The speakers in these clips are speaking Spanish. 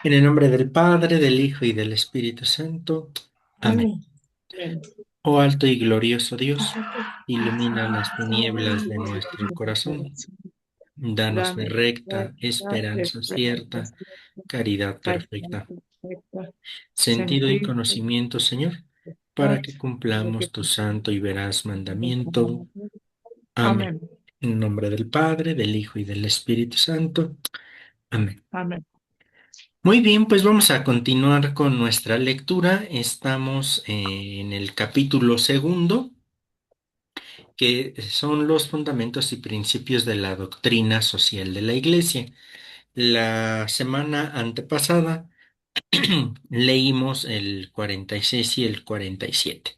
En el nombre del Padre, del Hijo y del Espíritu Santo. Amén. Amén. Amén. Oh alto y glorioso Dios, ilumina las tinieblas de nuestro corazón. Danos fe Dame recta, fuerza, esperanza cierta, esperanza, caridad caridad perfecta, perfecta, sentido y sentir conocimiento, Señor, para paz, que para que cumplamos tu santo y veraz mandamiento. Amén. Amén. En el nombre del Padre, del Hijo y del Espíritu Santo. Amén. Amén. Muy bien, pues vamos a continuar con nuestra lectura. Estamos en el capítulo segundo, que son los fundamentos y principios de la doctrina social de la Iglesia. La semana antepasada leímos el 46 y el 47,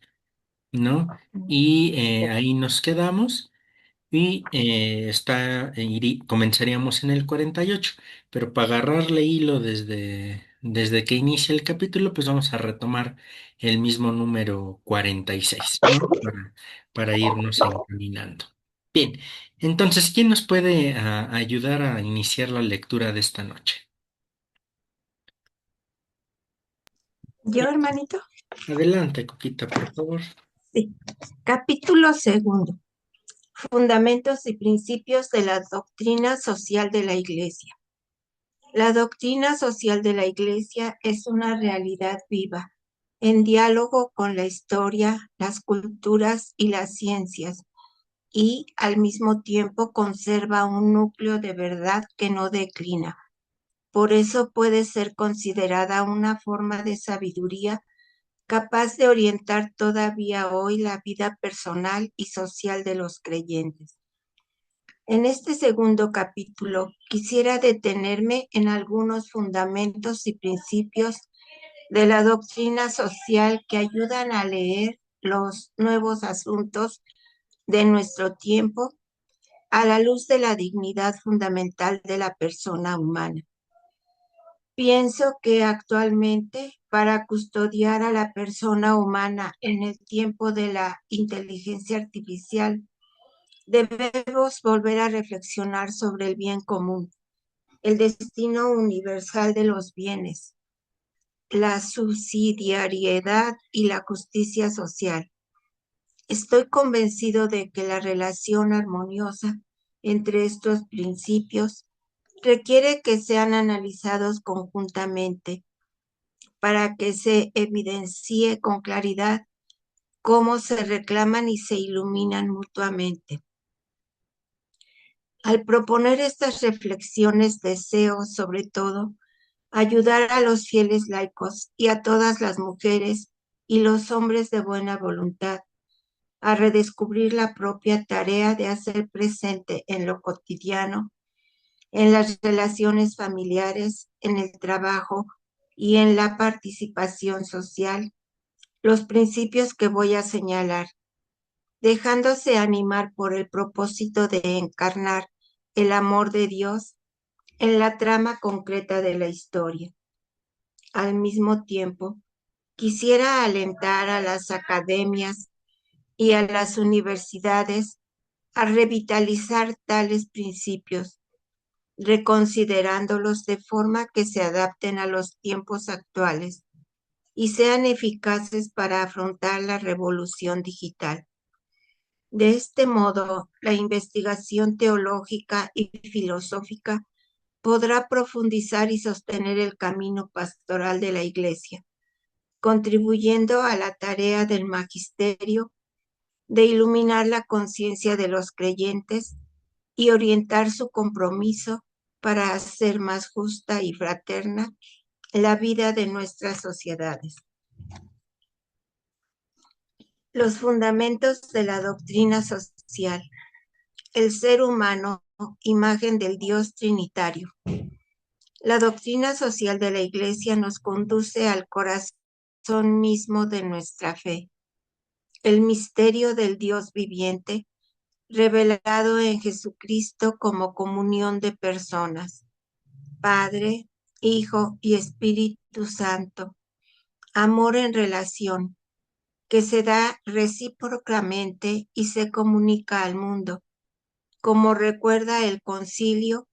¿no? Y ahí nos quedamos. Y comenzaríamos en el 48, pero para agarrarle hilo desde que inicia el capítulo, pues vamos a retomar el mismo número 46, ¿no? Para irnos encaminando. Bien, entonces, ¿quién nos puede ayudar a iniciar la lectura de esta noche? Yo, hermanito, Adelante, Coquita, por favor. sí. Capítulo segundo. Fundamentos y principios de la doctrina social de la Iglesia. La doctrina social de la Iglesia es una realidad viva, en diálogo con la historia, las culturas y las ciencias, y al mismo tiempo conserva un núcleo de verdad que no declina. Por eso puede ser considerada una forma de sabiduría capaz de orientar todavía hoy la vida personal y social de los creyentes. En este segundo capítulo quisiera detenerme en algunos fundamentos y principios de la doctrina social que ayudan a leer los nuevos asuntos de nuestro tiempo a la luz de la dignidad fundamental de la persona humana. Pienso que actualmente, para custodiar a la persona humana en el tiempo de la inteligencia artificial, debemos volver a reflexionar sobre el bien común, el destino universal de los bienes, la subsidiariedad y la justicia social. Estoy convencido de que la relación armoniosa entre estos principios requiere que sean analizados conjuntamente para que se evidencie con claridad cómo se reclaman y se iluminan mutuamente. Al proponer estas reflexiones, deseo, sobre todo, ayudar a los fieles laicos y a todas las mujeres y los hombres de buena voluntad a redescubrir la propia tarea de hacer presente en lo cotidiano, en las relaciones familiares, en el trabajo y en la participación social, los principios que voy a señalar, dejándose animar por el propósito de encarnar el amor de Dios en la trama concreta de la historia. Al mismo tiempo, quisiera alentar a las academias y a las universidades a revitalizar tales principios, reconsiderándolos de forma que se adapten a los tiempos actuales y sean eficaces para afrontar la revolución digital. De este modo, la investigación teológica y filosófica podrá profundizar y sostener el camino pastoral de la Iglesia, contribuyendo a la tarea del magisterio de iluminar la conciencia de los creyentes y orientar su compromiso para hacer más justa y fraterna la vida de nuestras sociedades. Los fundamentos de la doctrina social. El ser humano, imagen del Dios Trinitario. La doctrina social de la Iglesia nos conduce al corazón mismo de nuestra fe, el misterio del Dios viviente, revelado en Jesucristo como comunión de personas, Padre, Hijo y Espíritu Santo, amor en relación, que se da recíprocamente y se comunica al mundo, como recuerda el concilio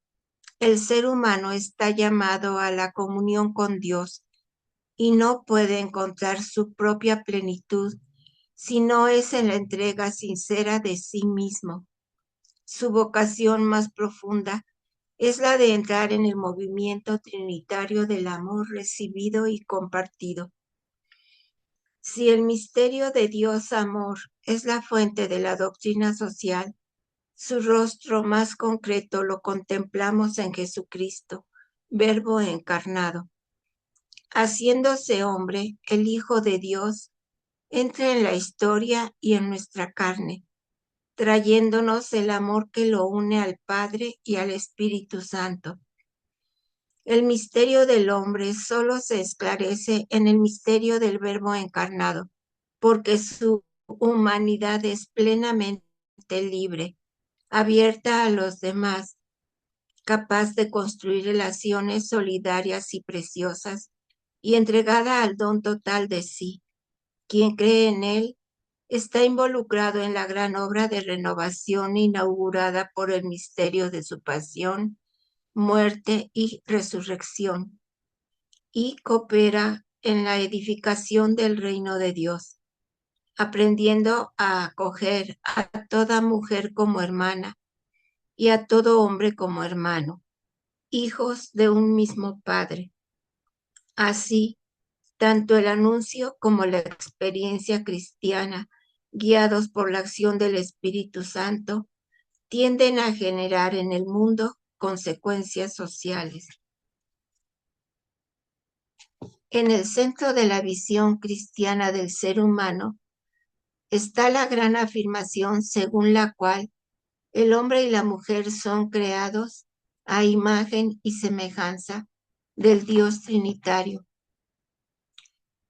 El ser humano está llamado a la comunión con Dios y no puede encontrar su propia plenitud si no es en la entrega sincera de sí mismo. Su vocación más profunda es la de entrar en el movimiento trinitario del amor recibido y compartido. Si el misterio de Dios amor es la fuente de la doctrina social, su rostro más concreto lo contemplamos en Jesucristo, Verbo encarnado. Haciéndose hombre, el Hijo de Dios entra en la historia y en nuestra carne, trayéndonos el amor que lo une al Padre y al Espíritu Santo. El misterio del hombre solo se esclarece en el misterio del Verbo encarnado, porque su humanidad es plenamente libre, abierta a los demás, capaz de construir relaciones solidarias y preciosas, y entregada al don total de sí. Quien cree en él está involucrado en la gran obra de renovación inaugurada por el misterio de su pasión, muerte y resurrección, y coopera en la edificación del reino de Dios, aprendiendo a acoger a toda mujer como hermana y a todo hombre como hermano, hijos de un mismo Padre. Así, tanto el anuncio como la experiencia cristiana, guiados por la acción del Espíritu Santo, tienden a generar en el mundo consecuencias sociales. En el centro de la visión cristiana del ser humano está la gran afirmación según la cual el hombre y la mujer son creados a imagen y semejanza del Dios Trinitario.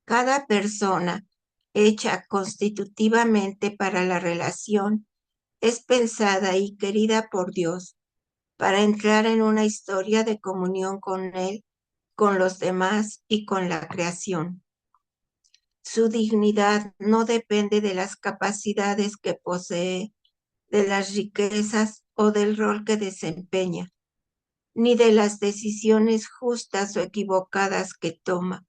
Cada persona hecha constitutivamente para la relación es pensada y querida por Dios para entrar en una historia de comunión con Él, con los demás y con la creación. Su dignidad no depende de las capacidades que posee, de las riquezas o del rol que desempeña, ni de las decisiones justas o equivocadas que toma,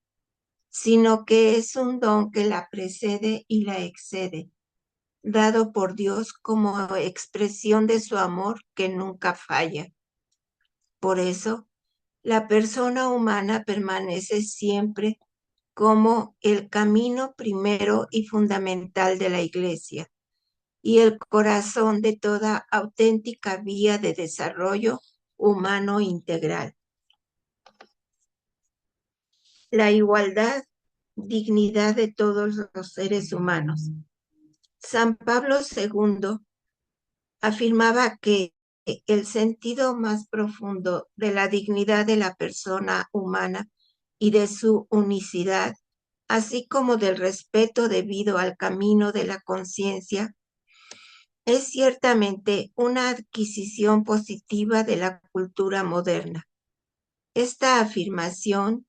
sino que es un don que la precede y la excede, dado por Dios como expresión de su amor que nunca falla. Por eso, la persona humana permanece siempre como el camino primero y fundamental de la Iglesia y el corazón de toda auténtica vía de desarrollo humano integral. La igualdad, dignidad de todos los seres humanos. San Pablo II afirmaba que el sentido más profundo de la dignidad de la persona humana y de su unicidad, así como del respeto debido al camino de la conciencia, es ciertamente una adquisición positiva de la cultura moderna. Esta afirmación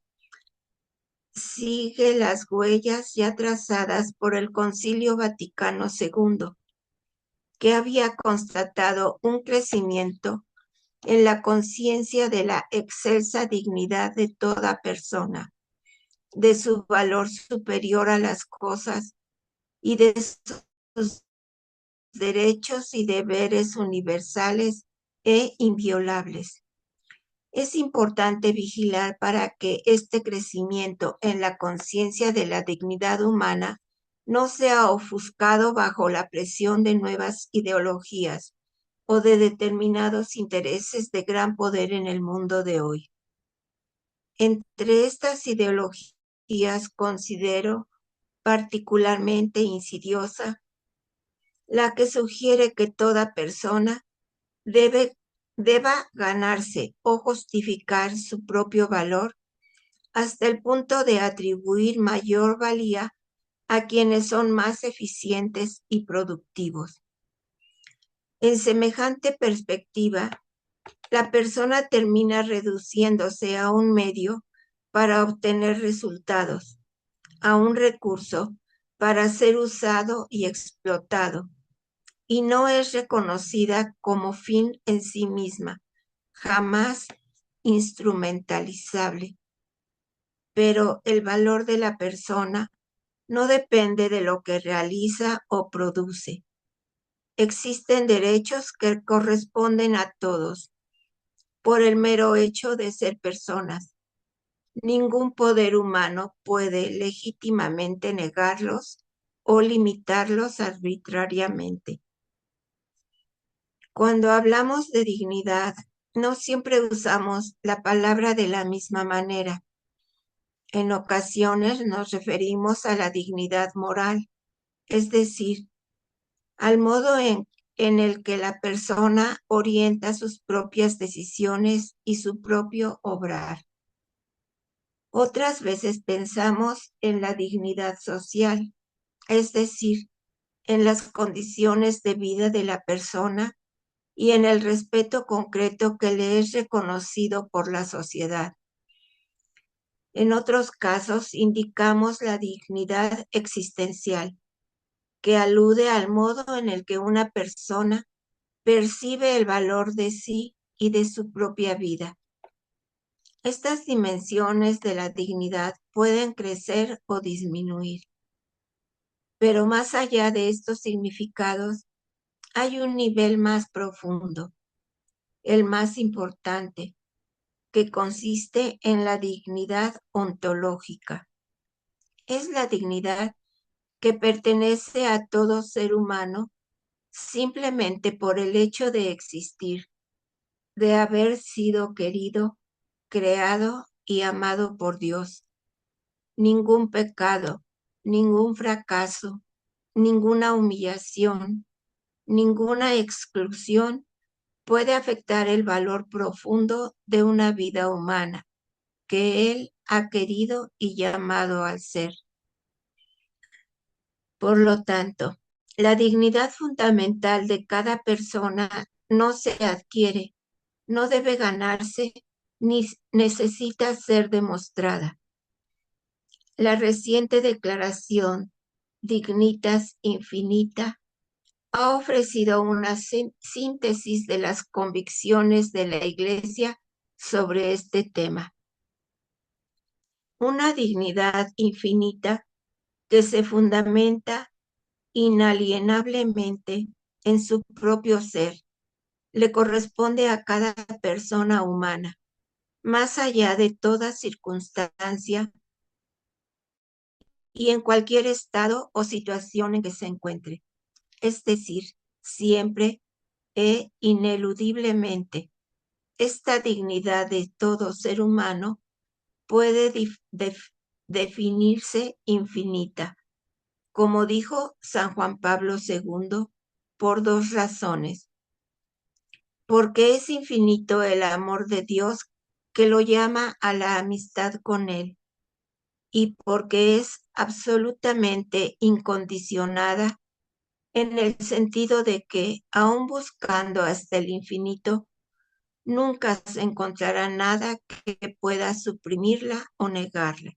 sigue las huellas ya trazadas por el Concilio Vaticano II, que había constatado un crecimiento en la conciencia de la excelsa dignidad de toda persona, de su valor superior a las cosas y de sus derechos y deberes universales e inviolables. Es importante vigilar para que este crecimiento en la conciencia de la dignidad humana no sea ofuscado bajo la presión de nuevas ideologías o de determinados intereses de gran poder en el mundo de hoy. Entre estas ideologías considero particularmente insidiosa la que sugiere que toda persona debe, deba ganarse o justificar su propio valor hasta el punto de atribuir mayor valía a quienes son más eficientes y productivos. En semejante perspectiva, la persona termina reduciéndose a un medio para obtener resultados, a un recurso para ser usado y explotado, y no es reconocida como fin en sí misma, jamás instrumentalizable, pero el valor de la persona no depende de lo que realiza o produce. Existen derechos que corresponden a todos por el mero hecho de ser personas. Ningún poder humano puede legítimamente negarlos o limitarlos arbitrariamente. Cuando hablamos de dignidad, no siempre usamos la palabra de la misma manera. En ocasiones nos referimos a la dignidad moral, es decir, al modo en el que la persona orienta sus propias decisiones y su propio obrar. Otras veces pensamos en la dignidad social, es decir, en las condiciones de vida de la persona y en el respeto concreto que le es reconocido por la sociedad. En otros casos indicamos la dignidad existencial, que alude al modo en el que una persona percibe el valor de sí y de su propia vida. Estas dimensiones de la dignidad pueden crecer o disminuir, pero más allá de estos significados hay un nivel más profundo, el más importante, que consiste en la dignidad ontológica. Es la dignidad que pertenece a todo ser humano simplemente por el hecho de existir, de haber sido querido, creado y amado por Dios. Ningún pecado, ningún fracaso, ninguna humillación, ninguna exclusión puede afectar el valor profundo de una vida humana que Él ha querido y llamado al ser. Por lo tanto, la dignidad fundamental de cada persona no se adquiere, no debe ganarse, ni necesita ser demostrada. La reciente declaración Dignitas Infinita ha ofrecido una síntesis de las convicciones de la Iglesia sobre este tema. Una dignidad infinita que se fundamenta inalienablemente en su propio ser, le corresponde a cada persona humana, más allá de toda circunstancia y en cualquier estado o situación en que se encuentre. Es decir, siempre e ineludiblemente. Esta dignidad de todo ser humano puede definirse infinita, como dijo San Juan Pablo II, por dos razones. Porque es infinito el amor de Dios que lo llama a la amistad con Él, y porque es absolutamente incondicionada en el sentido de que, aun buscando hasta el infinito, nunca se encontrará nada que pueda suprimirla o negarla.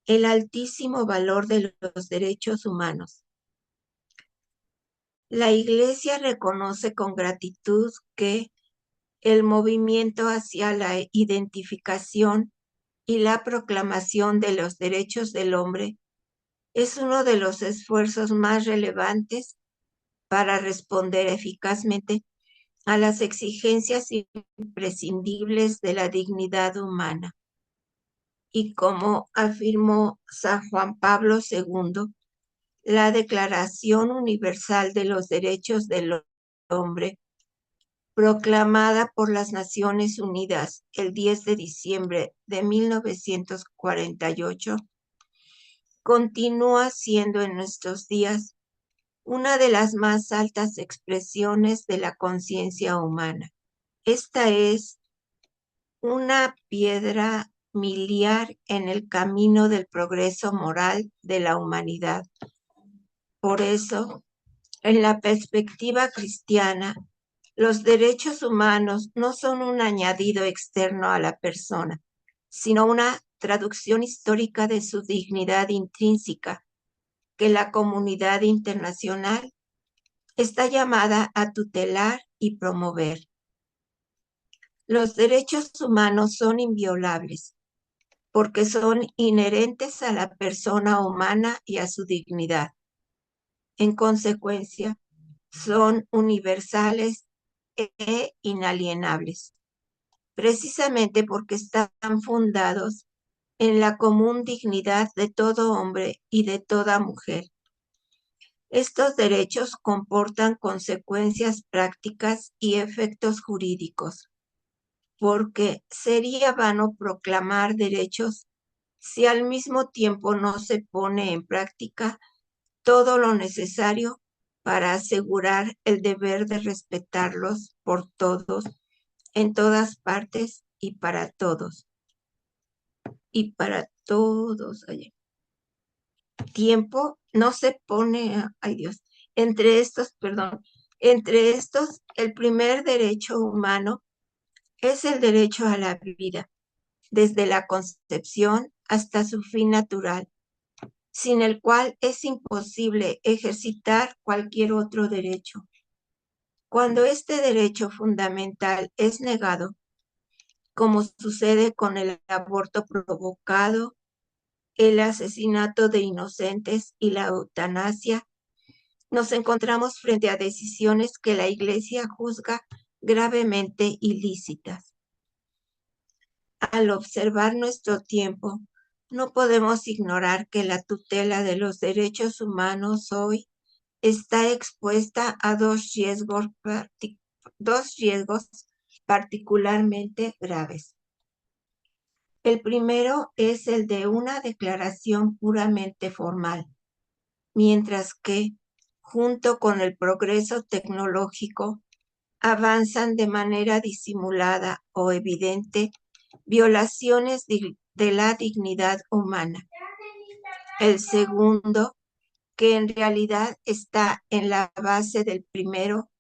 El altísimo valor de los derechos humanos. La Iglesia reconoce con gratitud que el movimiento hacia la identificación y la proclamación de los derechos del hombre es uno de los esfuerzos más relevantes para responder eficazmente a las exigencias imprescindibles de la dignidad humana. Y como afirmó San Juan Pablo II, la Declaración Universal de los Derechos del Hombre, proclamada por las Naciones Unidas el 10 de diciembre de 1948, continúa siendo en nuestros días una de las más altas expresiones de la conciencia humana. Esta es una piedra miliar en el camino del progreso moral de la humanidad. Por eso, en la perspectiva cristiana, los derechos humanos no son un añadido externo a la persona, sino una traducción histórica de su dignidad intrínseca, que la comunidad internacional está llamada a tutelar y promover. Los derechos humanos son inviolables porque son inherentes a la persona humana y a su dignidad. En consecuencia, son universales e inalienables, precisamente porque están fundados en la común dignidad de todo hombre y de toda mujer. Estos derechos comportan consecuencias prácticas y efectos jurídicos, porque sería vano proclamar derechos si al mismo tiempo no se pone en práctica todo lo necesario para asegurar el deber de respetarlos por todos, en todas partes y para todos. Tiempo no se pone, ay Dios, entre estos, el primer derecho humano es el derecho a la vida, desde la concepción hasta su fin natural, sin el cual es imposible ejercitar cualquier otro derecho. Cuando este derecho fundamental es negado, como sucede con el aborto provocado, el asesinato de inocentes y la eutanasia, nos encontramos frente a decisiones que la Iglesia juzga gravemente ilícitas. Al observar nuestro tiempo, no podemos ignorar que la tutela de los derechos humanos hoy está expuesta a dos riesgos particularmente graves. El primero es el de una declaración puramente formal, mientras que, junto con el progreso tecnológico, avanzan de manera disimulada o evidente violaciones de la dignidad humana. El segundo, que en realidad está en la base del primero,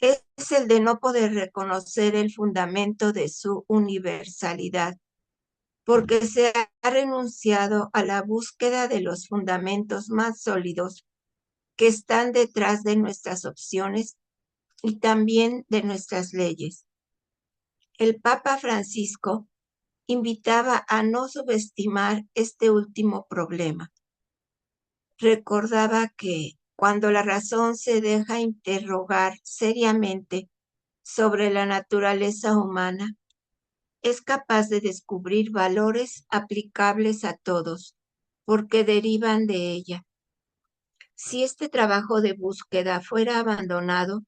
es el de no poder reconocer el fundamento de su universalidad, porque se ha renunciado a la búsqueda de los fundamentos más sólidos que están detrás de nuestras opciones y también de nuestras leyes. El Papa Francisco invitaba a no subestimar este último problema. Recordaba que cuando la razón se deja interrogar seriamente sobre la naturaleza humana, es capaz de descubrir valores aplicables a todos, porque derivan de ella. Si este trabajo de búsqueda fuera abandonado,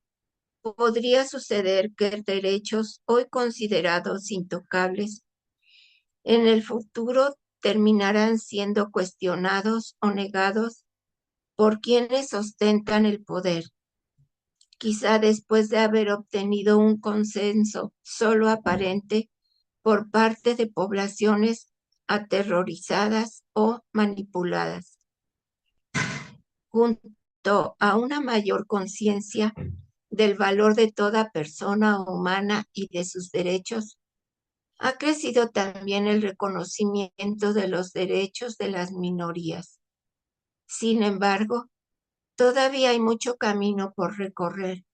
podría suceder que derechos hoy considerados intocables en el futuro terminarán siendo cuestionados o negados por quienes ostentan el poder, quizá después de haber obtenido un consenso solo aparente por parte de poblaciones aterrorizadas o manipuladas. Junto a una mayor conciencia del valor de toda persona humana y de sus derechos, ha crecido también el reconocimiento de los derechos de las minorías. Sin embargo, todavía hay mucho camino por recorrer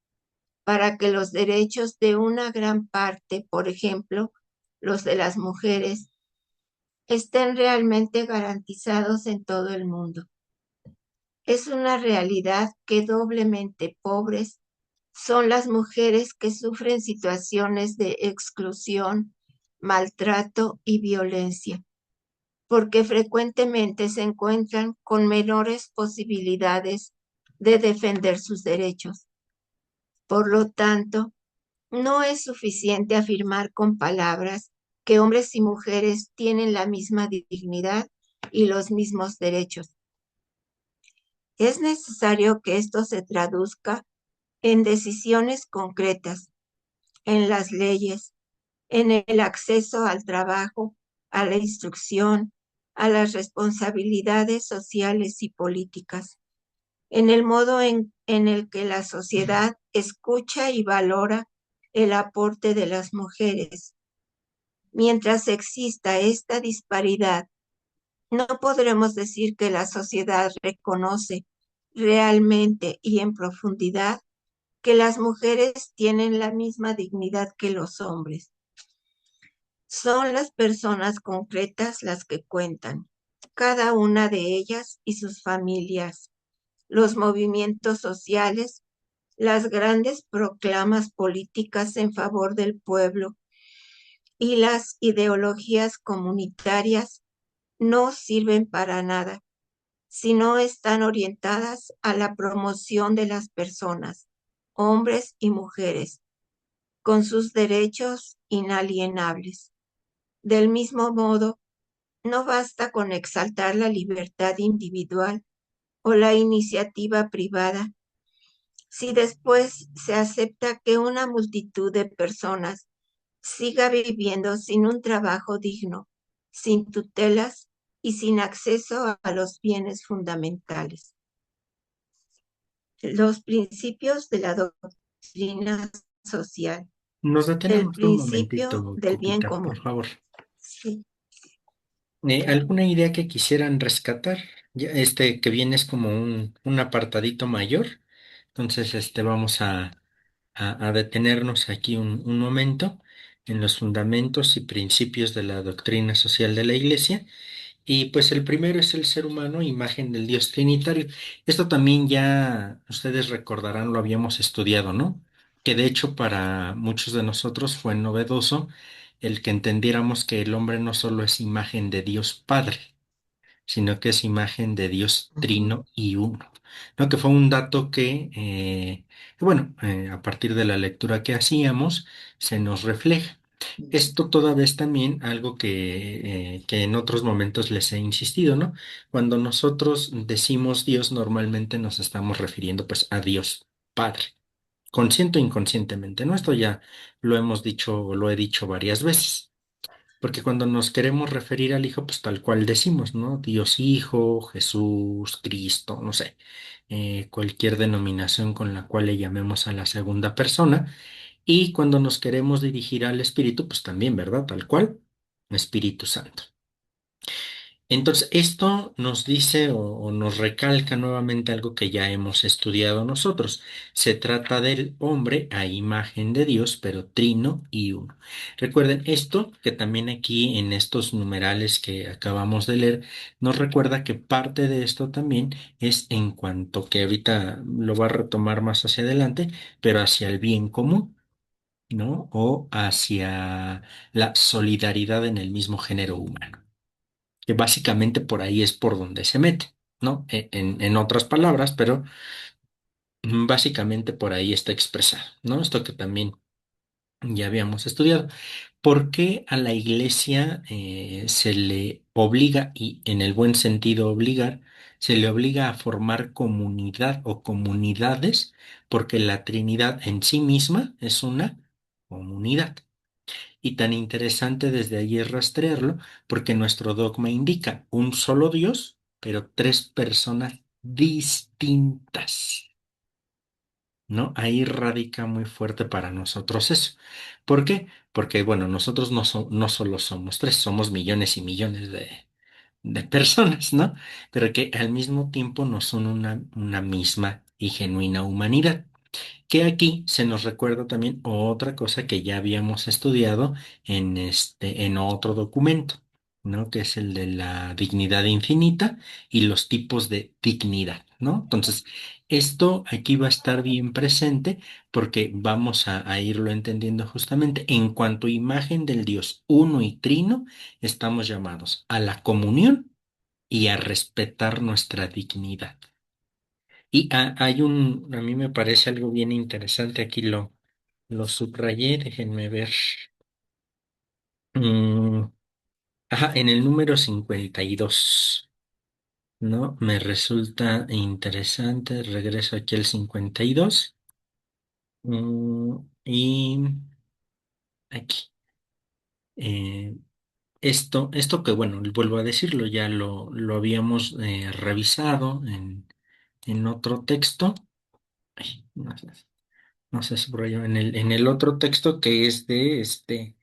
para que los derechos de una gran parte, por ejemplo, los de las mujeres, estén realmente garantizados en todo el mundo. Es una realidad que doblemente pobres son las mujeres que sufren situaciones de exclusión, maltrato y violencia, porque frecuentemente se encuentran con menores posibilidades de defender sus derechos. Por lo tanto, no es suficiente afirmar con palabras que hombres y mujeres tienen la misma dignidad y los mismos derechos. Es necesario que esto se traduzca en decisiones concretas, en las leyes, en el acceso al trabajo, a la instrucción, a las responsabilidades sociales y políticas, en el modo en el que la sociedad escucha y valora el aporte de las mujeres. Mientras exista esta disparidad, no podremos decir que la sociedad reconoce realmente y en profundidad que las mujeres tienen la misma dignidad que los hombres. Son las personas concretas las que cuentan, cada una de ellas y sus familias, los movimientos sociales, las grandes proclamas políticas en favor del pueblo y las ideologías comunitarias no sirven para nada si no están orientadas a la promoción de las personas, hombres y mujeres, con sus derechos inalienables. Del mismo modo, no basta con exaltar la libertad individual o la iniciativa privada si después se acepta que una multitud de personas siga viviendo sin un trabajo digno, sin tutelas y sin acceso a los bienes fundamentales. Los principios de la doctrina social, Nos el detenemos un principio momentito, del bien Copita, por común. favor. Sí. ¿Alguna idea que quisieran rescatar? Ya, que viene es como un apartadito mayor. Entonces, vamos a detenernos aquí un momento en los fundamentos y principios de la doctrina social de la Iglesia. Y pues el primero es el ser humano, imagen del Dios Trinitario. Esto también ya ustedes recordarán, lo habíamos estudiado, ¿no? Que de hecho para muchos de nosotros fue novedoso el que entendiéramos que el hombre no solo es imagen de Dios Padre, sino que es imagen de Dios Ujú. Trino y Uno, ¿no? Que fue un dato que, bueno, a partir de la lectura que hacíamos, se nos refleja. Esto toda vez también algo que en otros momentos les he insistido, ¿no? Cuando nosotros decimos Dios, normalmente nos estamos refiriendo pues a Dios Padre, consciente o inconscientemente, ¿no? Esto ya lo hemos dicho, lo he dicho varias veces. Porque cuando nos queremos referir al Hijo, pues tal cual decimos, ¿no? Dios Hijo, Jesús, Cristo, no sé, cualquier denominación con la cual le llamemos a la segunda persona. Y cuando nos queremos dirigir al Espíritu, pues también, ¿verdad? Tal cual, Espíritu Santo. Entonces, esto nos dice o nos recalca nuevamente algo que ya hemos estudiado nosotros. Se trata del hombre a imagen de Dios, pero trino y uno. Recuerden esto, que también aquí en estos numerales que acabamos de leer, nos recuerda que parte de esto también es en cuanto que ahorita lo va a retomar más hacia adelante, pero hacia el bien común, ¿no? O hacia la solidaridad en el mismo género humano, que básicamente por ahí es por donde se mete, ¿no? En otras palabras, pero básicamente por ahí está expresado, ¿no? Esto que también ya habíamos estudiado. ¿Por qué a la iglesia se le obliga, y en el buen sentido obligar, se le obliga a formar comunidad o comunidades? Porque la Trinidad en sí misma es una comunidad. Y tan interesante desde ahí es rastrearlo, porque nuestro dogma indica un solo Dios, pero tres personas distintas, ¿no? Ahí radica muy fuerte para nosotros eso. ¿Por qué? Porque, bueno, nosotros no solo somos tres, somos millones y millones de personas, ¿no? Pero que al mismo tiempo no son una misma y genuina humanidad. Que aquí se nos recuerda también otra cosa que ya habíamos estudiado en otro documento, ¿no? Que es el de la dignidad infinita y los tipos de dignidad, ¿no? Entonces, esto aquí va a estar bien presente porque vamos a irlo entendiendo justamente. En cuanto a imagen del Dios uno y trino, estamos llamados a la comunión y a respetar nuestra dignidad. Y a mí me parece algo bien interesante, aquí lo subrayé, déjenme ver. Mm, ajá, en el número 52, ¿no? Me resulta interesante, regreso aquí al 52, y aquí. eh, esto que, bueno, vuelvo a decirlo, ya lo habíamos revisado en otro texto. Ay, no sé, subrayo en el otro texto que es de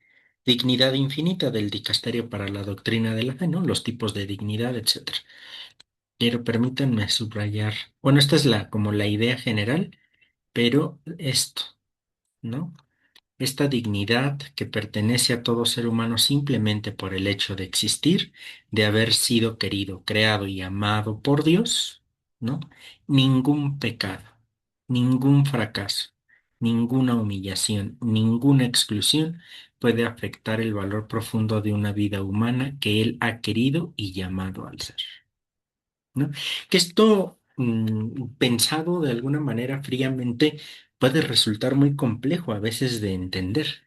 dignidad infinita del Dicasterio para la Doctrina de la Fe, ¿no? Los tipos de dignidad, etcétera. Pero permítanme subrayar. Bueno, esta es como la idea general, pero esto, ¿no? esta dignidad que pertenece a todo ser humano simplemente por el hecho de existir, de haber sido querido, creado y amado por Dios, ¿no? Ningún pecado, ningún fracaso, ninguna humillación, ninguna exclusión puede afectar el valor profundo de una vida humana que Él ha querido y llamado al ser, ¿no? Que esto, pensado de alguna manera fríamente, puede resultar muy complejo a veces de entender,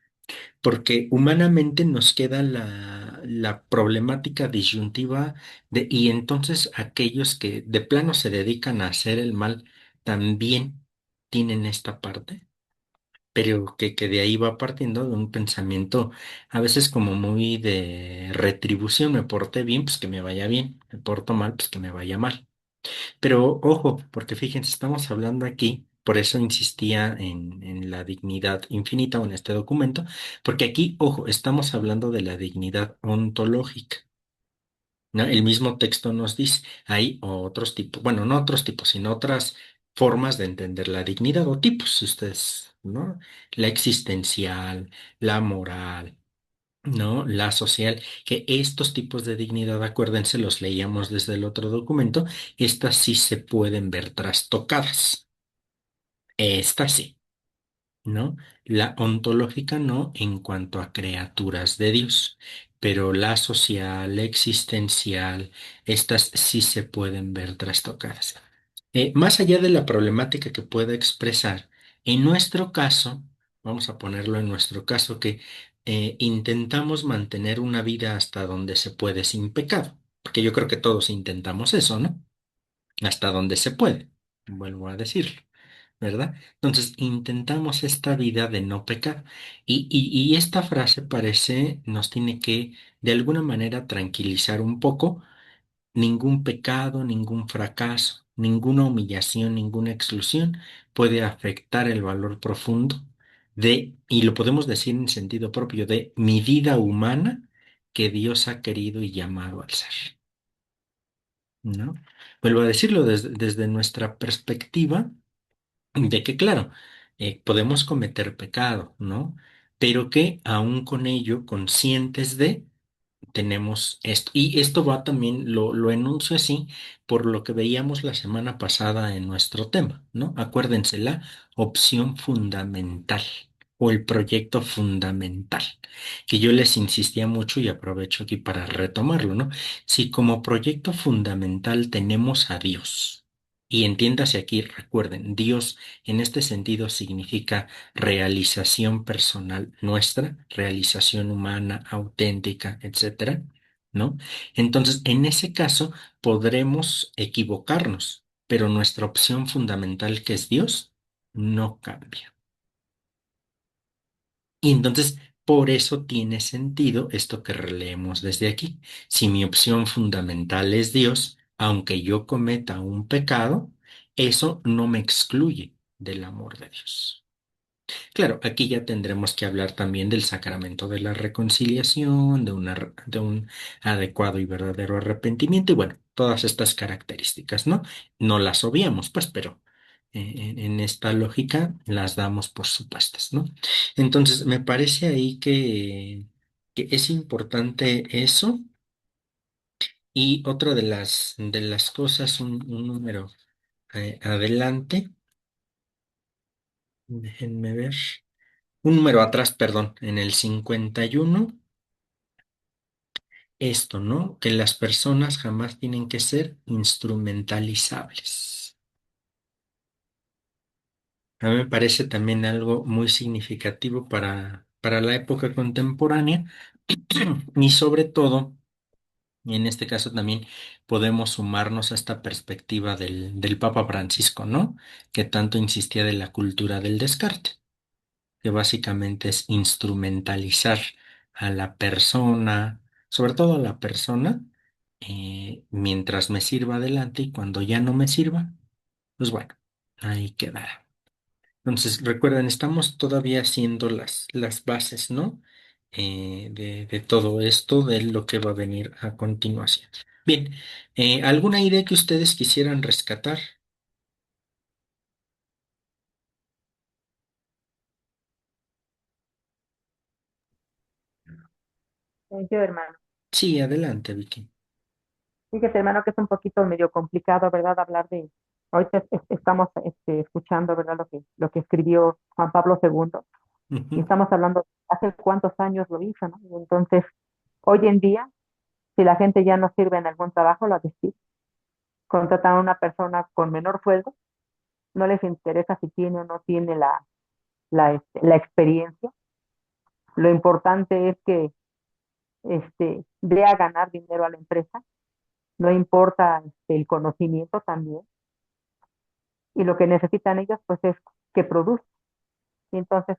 porque humanamente nos queda la problemática disyuntiva de, y entonces aquellos que de plano se dedican a hacer el mal también tienen esta parte. Pero que de ahí va partiendo de un pensamiento a veces como muy de retribución. Me porté bien, pues que me vaya bien. Me porto mal, pues que me vaya mal. Pero ojo, porque fíjense, estamos hablando aquí, por eso insistía en la dignidad infinita o en este documento, porque aquí, ojo, estamos hablando de la dignidad ontológica, ¿no? El mismo texto nos dice, hay otros tipos, bueno, no otros tipos, sino otras formas de entender la dignidad o tipos, si ustedes, ¿no? La existencial, la moral. ¿No? La social, que estos tipos de dignidad, acuérdense, los leíamos desde el otro documento, estas sí se pueden ver trastocadas. Estas sí, ¿no? La ontológica no en cuanto a criaturas de Dios, pero la social, la existencial, estas sí se pueden ver trastocadas. Más allá de la problemática que pueda expresar, en nuestro caso, vamos a ponerlo en nuestro caso, que intentamos mantener una vida hasta donde se puede sin pecado, porque yo creo que todos intentamos eso, ¿no? Hasta donde se puede, vuelvo a decirlo, ¿verdad? Entonces, intentamos esta vida de no pecar. Y esta frase parece, nos tiene que, de alguna manera, tranquilizar un poco. Ningún pecado, ningún fracaso, ninguna humillación, ninguna exclusión puede afectar el valor profundo de, y lo podemos decir en sentido propio, de mi vida humana que Dios ha querido y llamado al ser, ¿no? Vuelvo a decirlo desde nuestra perspectiva de que, claro, podemos cometer pecado, ¿no? Pero que aún con ello, conscientes de tenemos esto. Y esto va también, lo enuncio así, por lo que veíamos la semana pasada en nuestro tema, ¿no? Acuérdense, la opción fundamental o el proyecto fundamental, que yo les insistía mucho y aprovecho aquí para retomarlo, ¿no? Si como proyecto fundamental tenemos a Dios, y entiéndase aquí, recuerden, Dios en este sentido significa realización personal nuestra, realización humana, auténtica, etcétera, ¿no? Entonces, en ese caso, podremos equivocarnos, pero nuestra opción fundamental, que es Dios, no cambia. Y entonces, por eso tiene sentido esto que releemos desde aquí. Si mi opción fundamental es Dios, aunque yo cometa un pecado, eso no me excluye del amor de Dios. Claro, aquí ya tendremos que hablar también del sacramento de la reconciliación, de un adecuado y verdadero arrepentimiento y bueno, todas estas características, ¿no? No las obviamos, pues, pero en esta lógica las damos por supuestas, ¿no? Entonces, me parece ahí que es importante eso y otra de las cosas, un número adelante, déjenme ver. Un número atrás, perdón, en el 51, esto, ¿no? Que las personas jamás tienen que ser instrumentalizables. A mí me parece también algo muy significativo para la época contemporánea y sobre todo, y en este caso también podemos sumarnos a esta perspectiva del Papa Francisco, ¿no? Que tanto insistía de la cultura del descarte, que básicamente es instrumentalizar a la persona, sobre todo a la persona, mientras me sirva adelante y cuando ya no me sirva, pues bueno, ahí quedará. Entonces, recuerden, estamos todavía haciendo las bases, ¿no? De todo esto, de lo que va a venir a continuación. Bien, ¿alguna idea que ustedes quisieran rescatar? Yo, hermano. Sí, adelante, Vicky. Fíjate, hermano, que es un poquito medio complicado, ¿verdad? Hablar de, ahorita estamos escuchando, ¿verdad? Lo que escribió Juan Pablo II, y Ujú. estamos hablando hace cuántos años lo hizo, ¿no? Y entonces, hoy en día, si la gente ya no sirve en algún trabajo, la despide. Contratan a una persona con menor sueldo, no les interesa si tiene o no tiene la experiencia. Lo importante es que dé a ganar dinero a la empresa, no importa el conocimiento también, y lo que necesitan ellos pues es que produzcan. Y entonces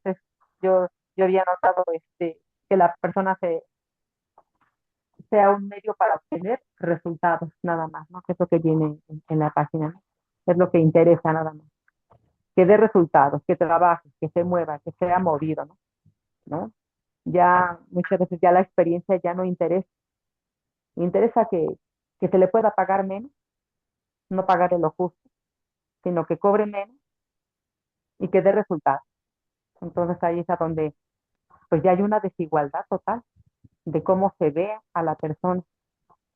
yo había notado que la persona sea un medio para obtener resultados nada más, ¿no? Que es lo que viene en la página, ¿no? Es lo que interesa nada más. Que dé resultados, que trabaje, que se mueva, que sea movido, ¿no? ¿No? Ya muchas veces ya la experiencia ya no interesa. Interesa que se le pueda pagar menos, no pagar de lo justo, sino que cobre menos y que dé resultados. Entonces ahí es a donde pues ya hay una desigualdad total de cómo se ve a la persona.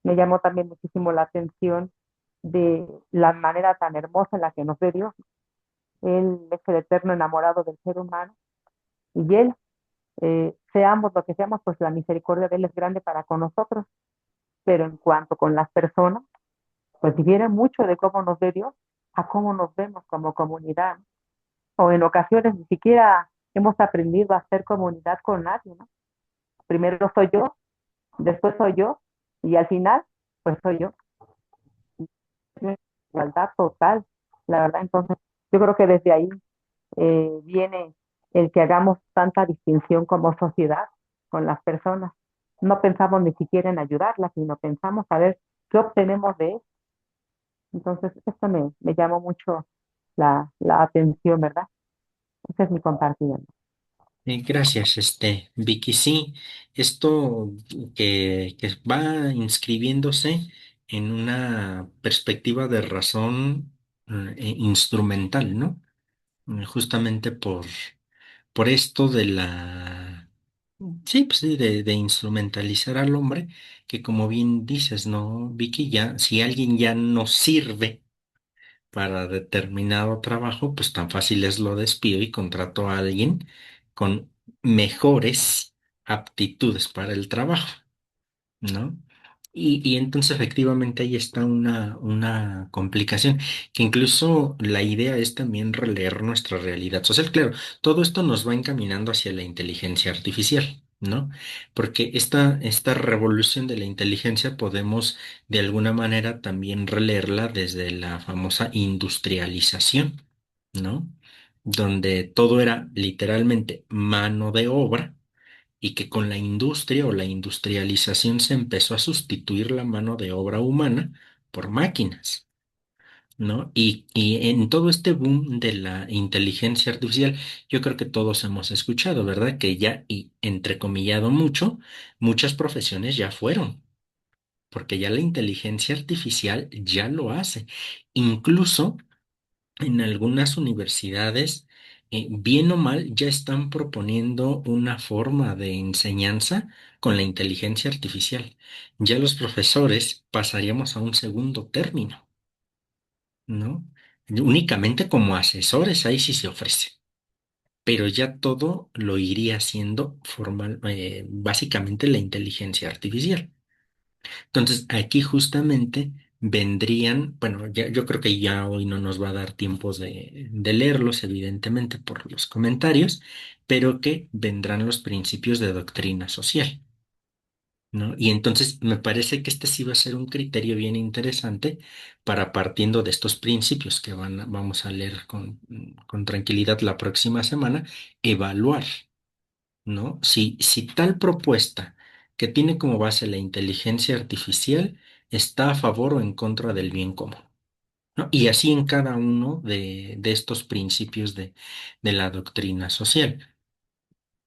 Me llamó también muchísimo la atención de la manera tan hermosa en la que nos ve Dios. Él es el eterno enamorado del ser humano y Él, seamos lo que seamos, pues la misericordia de Él es grande para con nosotros, pero en cuanto con las personas, pues difiere mucho de cómo nos ve Dios a cómo nos vemos como comunidad, ¿no? O en ocasiones ni siquiera hemos aprendido a hacer comunidad con nadie, ¿no? Primero soy yo, después soy yo y al final, pues soy yo. Igualdad total, la verdad. Entonces, yo creo que desde ahí viene el que hagamos tanta distinción como sociedad con las personas. No pensamos ni siquiera en ayudarlas, sino pensamos a ver qué obtenemos de eso. Entonces, esto me llamó mucho la atención, ¿verdad? Ese es mi compartido. Gracias, Vicky. Sí, esto que va inscribiéndose en una perspectiva de razón instrumental, ¿no? Justamente por esto de la, sí, pues sí, de instrumentalizar al hombre, que como bien dices, ¿no, Vicky? Ya, si alguien ya no sirve para determinado trabajo, pues tan fácil es lo despido y contrato a alguien con mejores aptitudes para el trabajo, ¿no? Y entonces efectivamente ahí está una complicación, que incluso la idea es también releer nuestra realidad social. Claro, todo esto nos va encaminando hacia la inteligencia artificial, ¿no? Porque esta revolución de la inteligencia podemos de alguna manera también releerla desde la famosa industrialización, ¿no? Donde todo era literalmente mano de obra y que con la industria o la industrialización se empezó a sustituir la mano de obra humana por máquinas, ¿no? Y en todo este boom de la inteligencia artificial, yo creo que todos hemos escuchado, ¿verdad? Que ya, y entrecomillado mucho, muchas profesiones ya fueron, porque ya la inteligencia artificial ya lo hace. Incluso en algunas universidades, bien o mal, ya están proponiendo una forma de enseñanza con la inteligencia artificial. Ya los profesores pasaríamos a un segundo término, ¿no? Únicamente como asesores, ahí sí se ofrece. Pero ya todo lo iría haciendo formal, básicamente la inteligencia artificial. Entonces, aquí justamente vendrían, bueno, ya, yo creo que ya hoy no nos va a dar tiempo de leerlos, evidentemente, por los comentarios, pero que vendrán los principios de doctrina social, ¿no? Y entonces me parece que este sí va a ser un criterio bien interesante para partiendo de estos principios que vamos a leer con tranquilidad la próxima semana, evaluar. ¿No? Si tal propuesta que tiene como base la inteligencia artificial está a favor o en contra del bien común, ¿no? Y así en cada uno de estos principios de la doctrina social,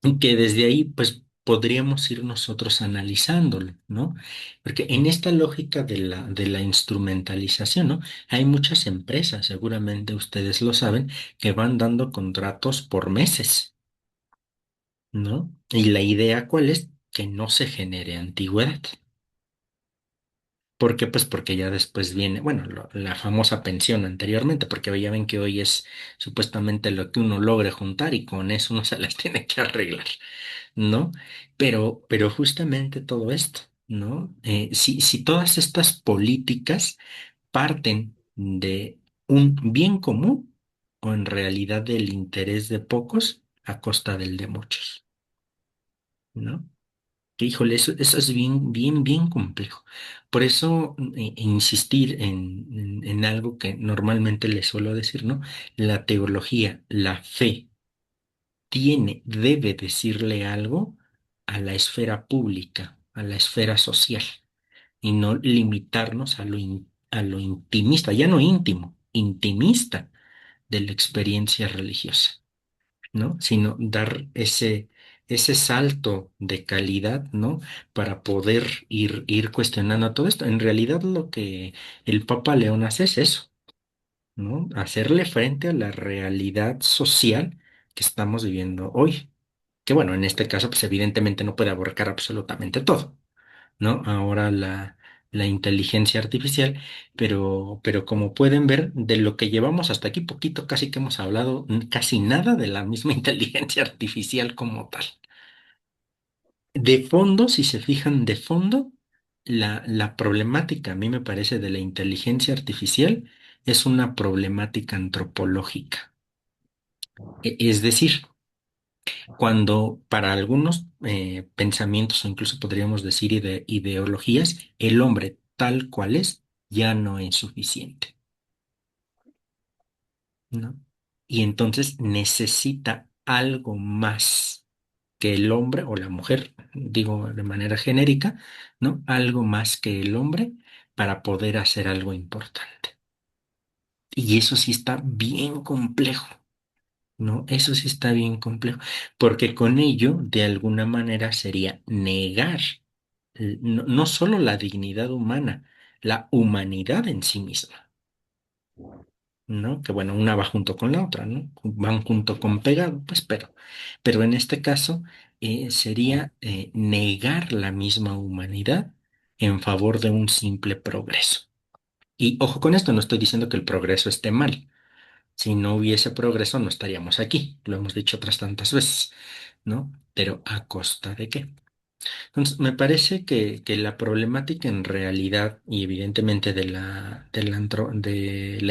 y que desde ahí pues podríamos ir nosotros analizándolo, ¿no? Porque en esta lógica de la instrumentalización, ¿no? Hay muchas empresas, seguramente ustedes lo saben, que van dando contratos por meses, ¿no? Y la idea, ¿cuál es? que no se genere antigüedad. ¿Por qué? Pues porque ya después viene, bueno, la famosa pensión anteriormente, porque ya ven que hoy es supuestamente lo que uno logre juntar y con eso uno se las tiene que arreglar, ¿no? Pero justamente todo esto, ¿no? Si todas estas políticas parten de un bien común o en realidad del interés de pocos a costa del de muchos, ¿no? Que, híjole, eso es bien, bien, bien complejo. Por eso, insistir en algo que normalmente le suelo decir, ¿no? La teología, la fe, debe decirle algo a la esfera pública, a la esfera social, y no limitarnos a lo intimista, ya no íntimo, intimista de la experiencia religiosa, ¿no? Sino dar ese salto de calidad, ¿no? Para poder ir cuestionando todo esto. En realidad lo que el Papa León hace es eso, ¿no? Hacerle frente a la realidad social que estamos viviendo hoy. Que bueno, en este caso, pues evidentemente no puede abarcar absolutamente todo, ¿no? Ahora la inteligencia artificial, pero como pueden ver, de lo que llevamos hasta aquí poquito, casi que hemos hablado casi nada de la misma inteligencia artificial como tal. De fondo, si se fijan de fondo, la problemática, a mí me parece, de la inteligencia artificial es una problemática antropológica. Es decir, cuando para algunos pensamientos o incluso podríamos decir ideologías, el hombre tal cual es ya no es suficiente, ¿no? Y entonces necesita algo más que el hombre o la mujer, digo de manera genérica, ¿no? Algo más que el hombre para poder hacer algo importante. Y eso sí está bien complejo. ¿No? Eso sí está bien complejo, porque con ello, de alguna manera, sería negar no solo la dignidad humana, la humanidad en sí misma, ¿no? Que bueno, una va junto con la otra, ¿no? Van junto con pegado, pues, pero en este caso sería negar la misma humanidad en favor de un simple progreso. Y ojo con esto, no estoy diciendo que el progreso esté mal. Si no hubiese progreso, no estaríamos aquí. Lo hemos dicho otras tantas veces, ¿no? Pero ¿a costa de qué? Entonces, me parece que la problemática en realidad, y evidentemente de la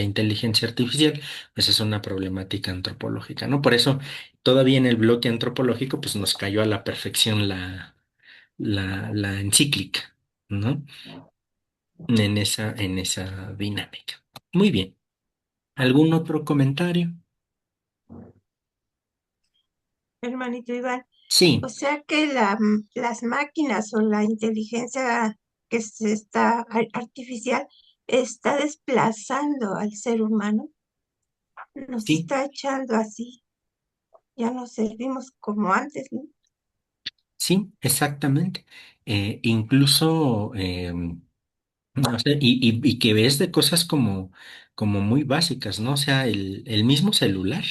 inteligencia artificial, pues es una problemática antropológica, ¿no? Por eso, todavía en el bloque antropológico, pues nos cayó a la perfección la encíclica, ¿no? En esa dinámica. Muy bien. ¿Algún otro comentario? Hermanito Iván. O Sí. sea que las máquinas o la inteligencia que se está artificial está desplazando al ser humano, nos Sí, está echando así, ya no servimos como antes, ¿no? sí, exactamente. Incluso, no sé, y que ves de cosas como muy básicas, ¿no? O sea, el mismo celular,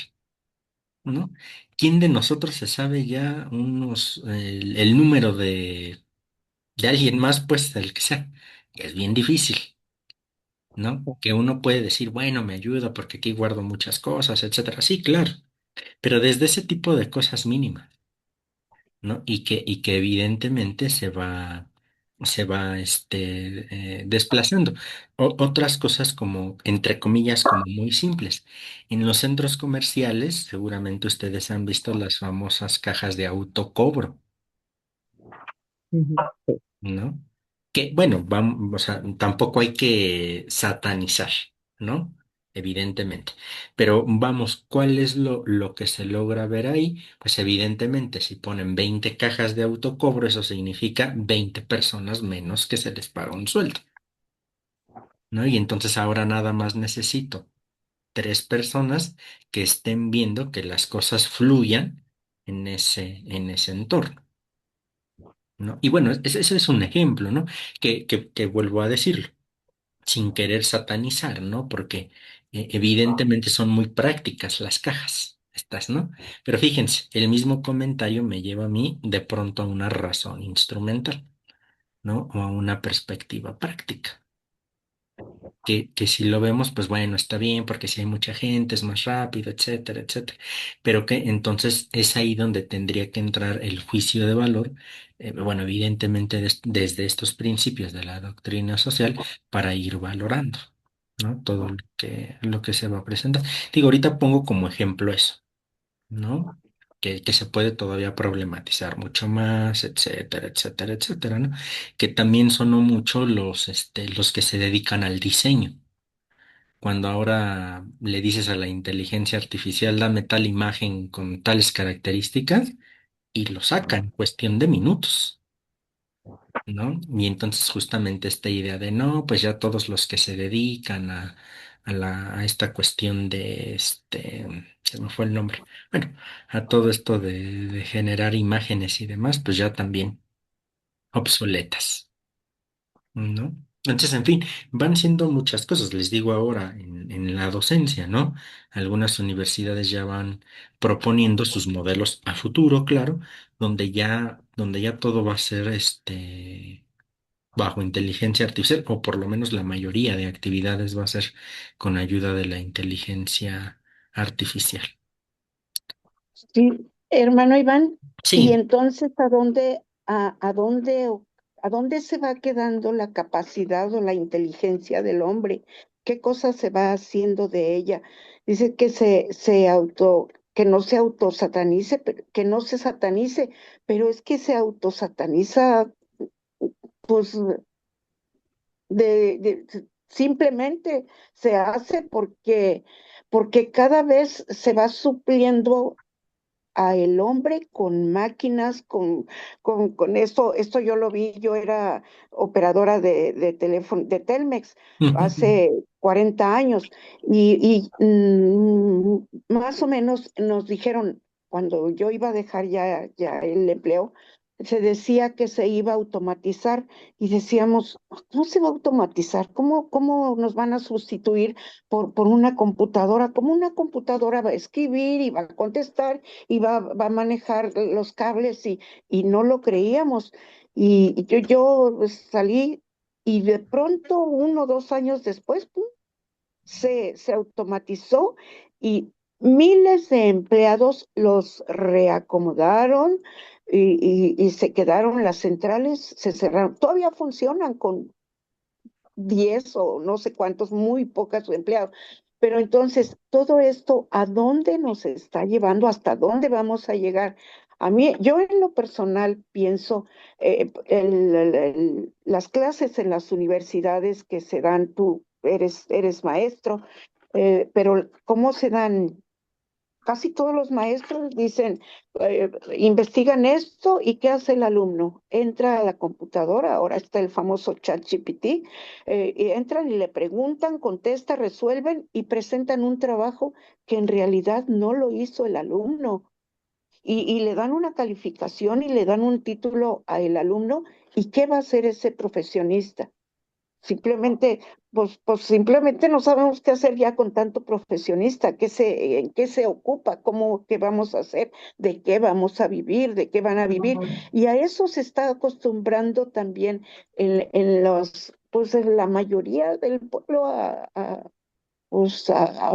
¿no? ¿Quién de nosotros se sabe ya el número de alguien más, pues, el que sea? Es bien difícil, ¿no? Que uno puede decir, bueno, me ayuda porque aquí guardo muchas cosas, etcétera. Sí, claro, pero desde ese tipo de cosas mínimas. ¿No? Y que evidentemente se va desplazando. Otras cosas como, entre comillas, como muy simples. En los centros comerciales, seguramente ustedes han visto las famosas cajas de autocobro. Ujú. ¿No? Que bueno, vamos, o sea, tampoco hay que satanizar, ¿no? Evidentemente. Pero vamos, ¿cuál es lo que se logra ver ahí? Pues evidentemente, si ponen 20 cajas de autocobro, eso significa 20 personas menos que se les paga un sueldo, ¿no? Y entonces ahora nada más necesito 3 personas que estén viendo que las cosas fluyan en ese entorno. ¿No? Y bueno, ese es un ejemplo, ¿no? Que vuelvo a decirlo, sin querer satanizar, ¿no? Porque evidentemente son muy prácticas las cajas, Estas, ¿no? Pero fíjense, el mismo comentario me lleva a mí de pronto a una razón instrumental, ¿no? O a una perspectiva práctica. Que si lo vemos, pues bueno, está bien, porque si hay mucha gente es más rápido, etcétera, etcétera. Pero que entonces es ahí donde tendría que entrar el juicio de valor, bueno, evidentemente desde estos principios de la doctrina social, para ir valorando, ¿no? Todo lo que se va a presentar. Digo, ahorita pongo como ejemplo eso, ¿no? Que se puede todavía problematizar mucho más, etcétera, etcétera, etcétera, ¿no? Que también sonó mucho los que se dedican al diseño. Cuando ahora le dices a la inteligencia artificial, dame tal imagen con tales características, y lo saca en cuestión de minutos, ¿no? Y entonces justamente esta idea de no, pues ya todos los que se dedican a esta cuestión de se me fue el nombre, bueno, a todo esto de generar imágenes y demás, pues ya también obsoletas. ¿No? Entonces, en fin, van siendo muchas cosas, les digo ahora, en la docencia, ¿no? Algunas universidades ya van proponiendo sus modelos a futuro, claro, donde ya todo va a ser bajo inteligencia artificial, o por lo menos la mayoría de actividades va a ser con ayuda de la inteligencia artificial. Sí, hermano Iván, y Sí. entonces a dónde se va quedando la capacidad o la inteligencia del hombre? ¿Qué cosa se va haciendo de ella? Dice que que no se autosatanice, que no se satanice, pero es que se autosataniza, pues, simplemente se hace porque cada vez se va supliendo a el hombre con máquinas, con esto yo lo vi, yo era operadora de teléfono, de Telmex, hace 40 años, más o menos nos dijeron, cuando yo iba a dejar ya el empleo, se decía que se iba a automatizar y decíamos, ¿cómo se va a automatizar? ¿Cómo nos van a sustituir por una computadora? ¿Cómo una computadora va a escribir y va a contestar y va a manejar los cables y no lo creíamos? Y yo salí y de pronto, 1 o 2 años después, ¡pum!, se automatizó y miles de empleados los reacomodaron y se quedaron las centrales, se cerraron. Todavía funcionan con 10 o no sé cuántos, muy pocos empleados. Pero entonces, todo esto, ¿a dónde nos está llevando? ¿Hasta dónde vamos a llegar? A mí, yo en lo personal pienso, las clases en las universidades que se dan, tú eres maestro, pero ¿cómo se dan? Casi todos los maestros dicen, investigan esto y ¿qué hace el alumno? Entra a la computadora, ahora está el famoso ChatGPT, y entran y le preguntan, contesta, resuelven y presentan un trabajo que en realidad no lo hizo el alumno. Y le dan una calificación y le dan un título al alumno. ¿Y qué va a hacer ese profesionista? Simplemente, pues simplemente no sabemos qué hacer ya con tanto profesionista, en qué se ocupa, qué vamos a hacer, de qué vamos a vivir, de qué van a vivir. Y a eso se está acostumbrando también pues en la mayoría del pueblo pues a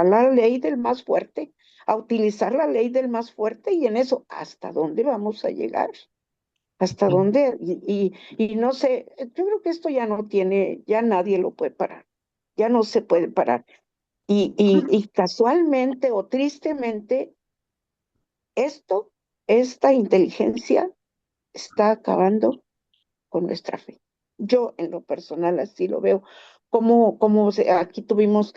la ley del más fuerte, a utilizar la ley del más fuerte y en eso, ¿hasta dónde vamos a llegar? ¿Hasta dónde? Y no sé, yo creo que esto ya no tiene, ya nadie lo puede parar, ya no se puede parar. Y casualmente o tristemente, esta inteligencia está acabando con nuestra fe. Yo en lo personal así lo veo. Aquí tuvimos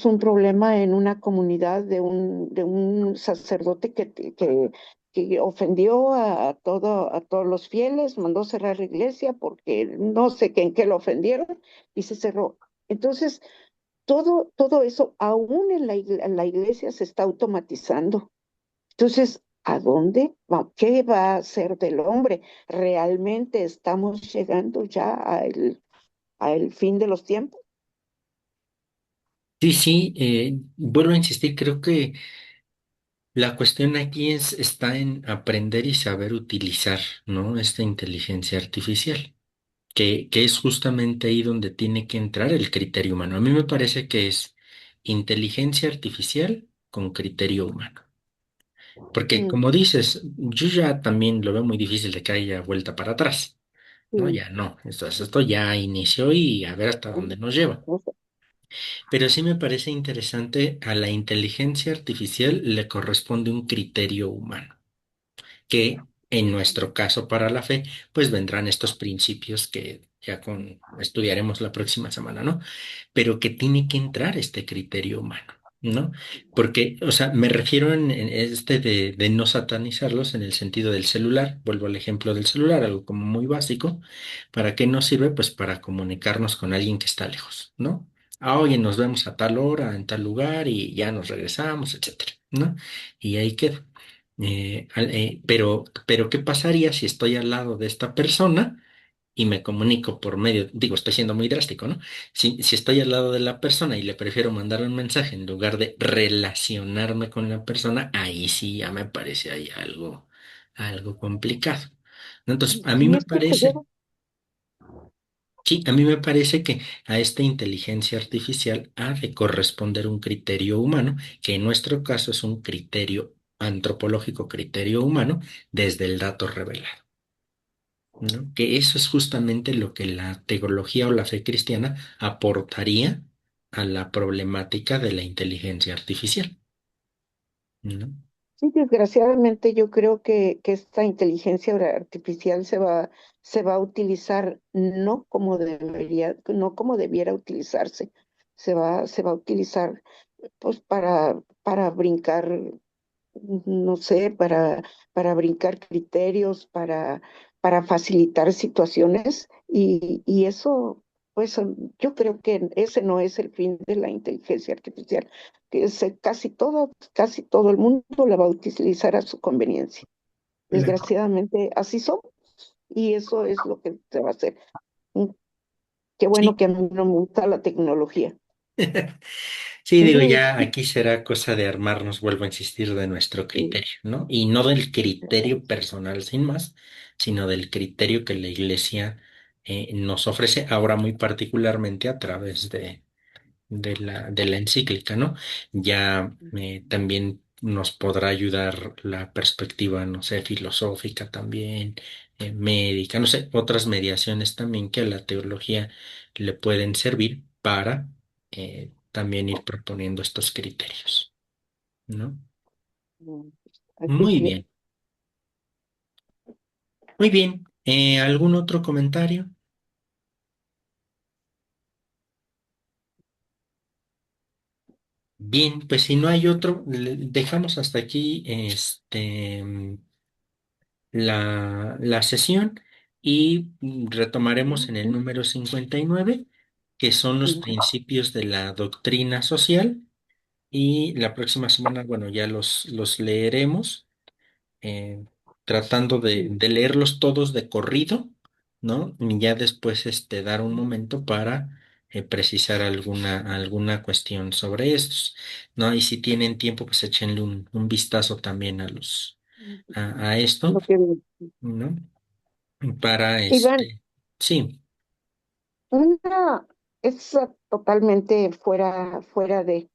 un problema en una comunidad de un sacerdote que ofendió a todos los fieles, mandó cerrar la iglesia porque no sé en qué lo ofendieron y se cerró. Entonces, todo eso, aún en la iglesia se está automatizando. Entonces, ¿a dónde va? ¿Qué va a hacer del hombre? ¿Realmente estamos llegando ya al fin de los tiempos? Sí, sí, vuelvo a insistir, creo que La cuestión aquí está en aprender y saber utilizar, ¿no? Esta inteligencia artificial, que es justamente ahí donde tiene que entrar el criterio humano. A mí me parece que es inteligencia artificial con criterio humano. Porque Mm, como dices, yo ya también lo veo muy difícil de que haya vuelta para atrás, ¿no? sí. Ya no, esto ya inició y a ver hasta dónde nos lleva. O sea, Pero sí me parece interesante, a la inteligencia artificial le corresponde un criterio humano, que en nuestro caso para la fe, pues vendrán estos principios que estudiaremos la próxima semana, ¿no? Pero que tiene que entrar este criterio humano, ¿no? Porque, o sea, me refiero en este de no satanizarlos en el sentido del celular, vuelvo al ejemplo del celular, algo como muy básico. ¿Para qué nos sirve? Pues para comunicarnos con alguien que está lejos, ¿no? Ah, oye, nos vemos a tal hora, en tal lugar y ya nos regresamos, etcétera, ¿no? Y ahí queda. Pero ¿qué pasaría si estoy al lado de esta persona y me comunico por medio, digo, estoy siendo muy drástico, ¿no? Si estoy al lado de la persona y le prefiero mandar un mensaje en lugar de relacionarme con la persona, ahí sí ya me parece ahí algo complicado, ¿no? Entonces, a mí y me es que parece, sí, a mí me parece que a esta inteligencia artificial ha de corresponder un criterio humano, que en nuestro caso es un criterio antropológico, criterio humano, desde el dato revelado, ¿no? Que eso es justamente lo que la teología o la fe cristiana aportaría a la problemática de la inteligencia artificial, ¿no? sí, desgraciadamente yo creo que esta inteligencia artificial se va a utilizar no como debería, no como debiera utilizarse. Se va a utilizar pues para brincar, no sé, para brincar criterios, para facilitar situaciones y eso, pues yo creo que ese no es el fin de la inteligencia artificial, que casi todo el mundo la va a utilizar a su conveniencia. La- Desgraciadamente, así son y eso es lo que se va a hacer. Mm, Qué bueno Sí. que a mí no me gusta la tecnología. Sí, digo, Ujú, ya aquí será cosa de armarnos, vuelvo a insistir, de nuestro sí, criterio, ¿no? Y no del criterio personal sin más, sino del criterio que la Iglesia nos ofrece ahora muy particularmente a través de la encíclica, ¿no? Ya también nos podrá ayudar la perspectiva, no sé, filosófica también, médica, no sé, otras mediaciones también que a la teología le pueden servir para también ir proponiendo estos criterios, ¿no? así Muy es. bien, muy bien. ¿Algún otro comentario? Bien, pues si no hay otro, dejamos hasta aquí la sesión y retomaremos en el número 59, que son los principios de la doctrina social. Y la próxima semana, bueno, ya los leeremos, eh, tratando de leerlos todos de corrido, ¿no? Y ya después dar un momento para precisar alguna cuestión sobre estos, ¿no? Y si tienen tiempo, pues échenle un vistazo también a esto, Lo que ¿no? Para Iván, sí, una es totalmente fuera de.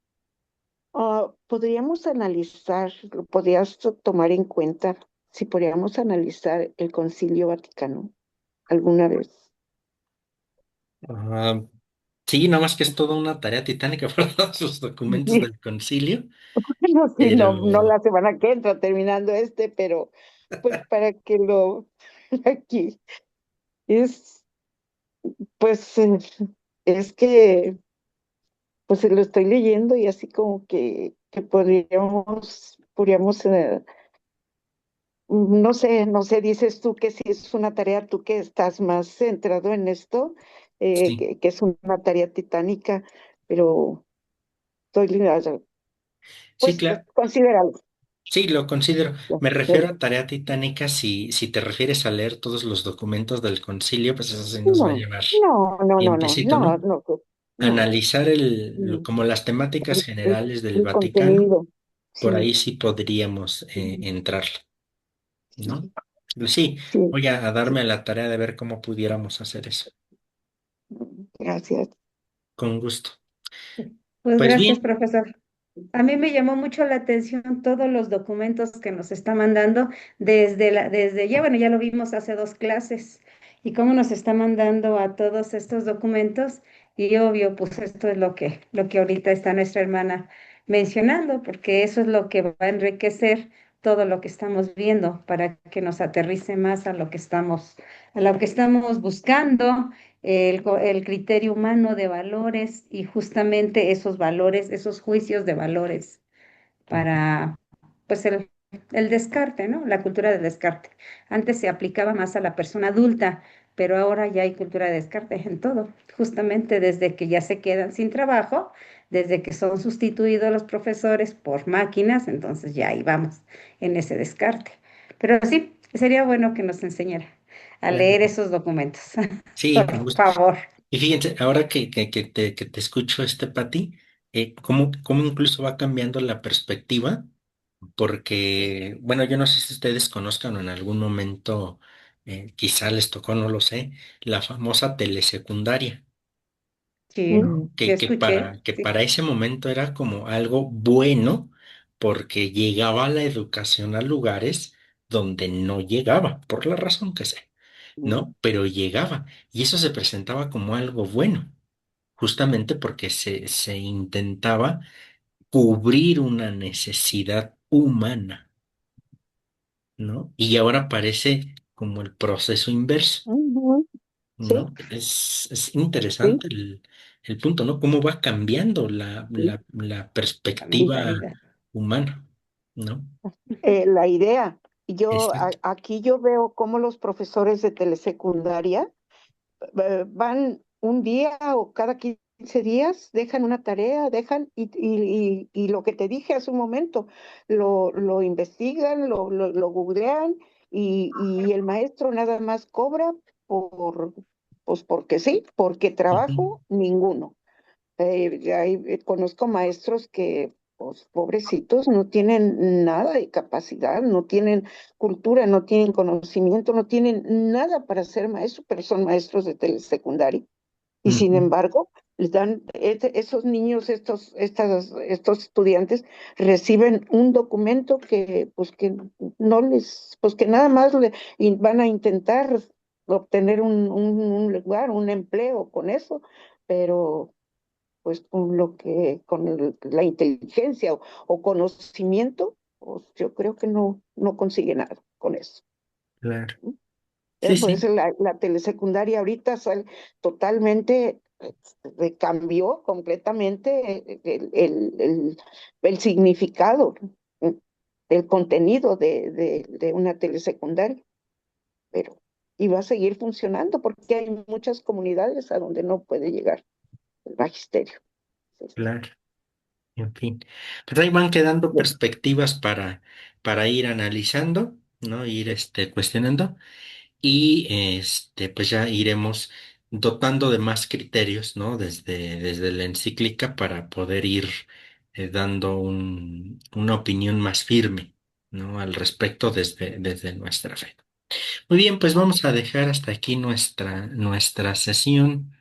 Podríamos analizar, lo podrías tomar en cuenta si podríamos analizar el Concilio Vaticano alguna vez. ah, sí, nada más que es toda una tarea titánica para todos los documentos Sí, del concilio, no, sí, no pero la semana que entra terminando pero pues para que lo aquí es, pues es que pues lo estoy leyendo y así como que podríamos no sé, dices tú que si es una tarea, tú que estás más centrado en esto, sí, que es una tarea titánica, pero estoy sí, pues claro, considéralo. sí, lo considero. Ya, Me refiero ya. a tarea titánica si te refieres a leer todos los documentos del concilio, pues eso sí nos va a No, llevar tiempecito, no, ¿no? no, no, Analizar no, como las temáticas el, el- generales del el Vaticano. contenido. por ahí sí, sí podríamos entrar, ¿no? sí, Sí, sí, voy a sí. darme la tarea de ver cómo pudiéramos hacer eso. Gracias. Con gusto. Pues Pues gracias, bien, profesor. A mí me llamó mucho la atención todos los documentos que nos está mandando desde ya, bueno, ya lo vimos hace dos clases y cómo nos está mandando a todos estos documentos y obvio, pues esto es lo que ahorita está nuestra hermana mencionando, porque eso es lo que va a enriquecer todo lo que estamos viendo para que nos aterrice más a lo que estamos buscando el criterio humano de valores y justamente esos valores, esos juicios de valores para, pues, el descarte, ¿no? La cultura del descarte. Antes se aplicaba más a la persona adulta, pero ahora ya hay cultura de descarte en todo, justamente desde que ya se quedan sin trabajo, desde que son sustituidos los profesores por máquinas, entonces ya ahí vamos en ese descarte. Pero sí, sería bueno que nos enseñara a leer claro. esos documentos, Sí, por con gusto. favor. Y fíjense, ahora que te escucho, Pati, cómo incluso va cambiando la perspectiva, porque, bueno, yo no sé si ustedes conozcan o en algún momento, quizá les tocó, no lo sé, la famosa telesecundaria, Sí, ¿no? yo Que escuché, que sí. para ese momento era como algo bueno, porque llegaba la educación a lugares donde no llegaba, por la razón que sea, ¿no? Pero llegaba, y eso se presentaba como algo bueno justamente porque se intentaba cubrir una necesidad humana, ¿no? Y ahora parece como el proceso inverso, Ujú. Sí, ¿no? Es sí, interesante el punto, ¿no? Cómo va cambiando sí. la La perspectiva mentalidad. humana, ¿no? La idea. Exacto. Aquí yo veo cómo los profesores de telesecundaria van un día o cada 15 días, dejan una tarea, dejan y lo que te dije hace un momento, lo investigan, lo googlean y el maestro nada más cobra por, pues porque sí, porque Ujú, trabajo ninguno. Conozco maestros que, pues, pobrecitos, no tienen nada de capacidad, no tienen cultura, no tienen conocimiento, no tienen nada para ser maestros, pero son maestros de telesecundaria. Y sin ujú, embargo, les dan, esos niños, estos estudiantes reciben un documento pues que no les, pues que nada más van a intentar obtener un lugar, un empleo con eso, pero pues con la inteligencia o conocimiento, pues yo creo que no consigue nada con eso. claro. Sí, Por eso sí, la telesecundaria ahorita totalmente, cambió completamente el significado, ¿no? El contenido de una telesecundaria, pero y va a seguir funcionando porque hay muchas comunidades a donde no puede llegar el magisterio. Sí. claro. En fin, pues ahí van quedando perspectivas para ir analizando, ¿no? Ir cuestionando. Y pues ya iremos dotando de más criterios, ¿no? Desde la encíclica para poder ir dando una opinión más firme, ¿no? Al respecto desde nuestra fe. Muy bien, pues vamos a dejar hasta aquí nuestra sesión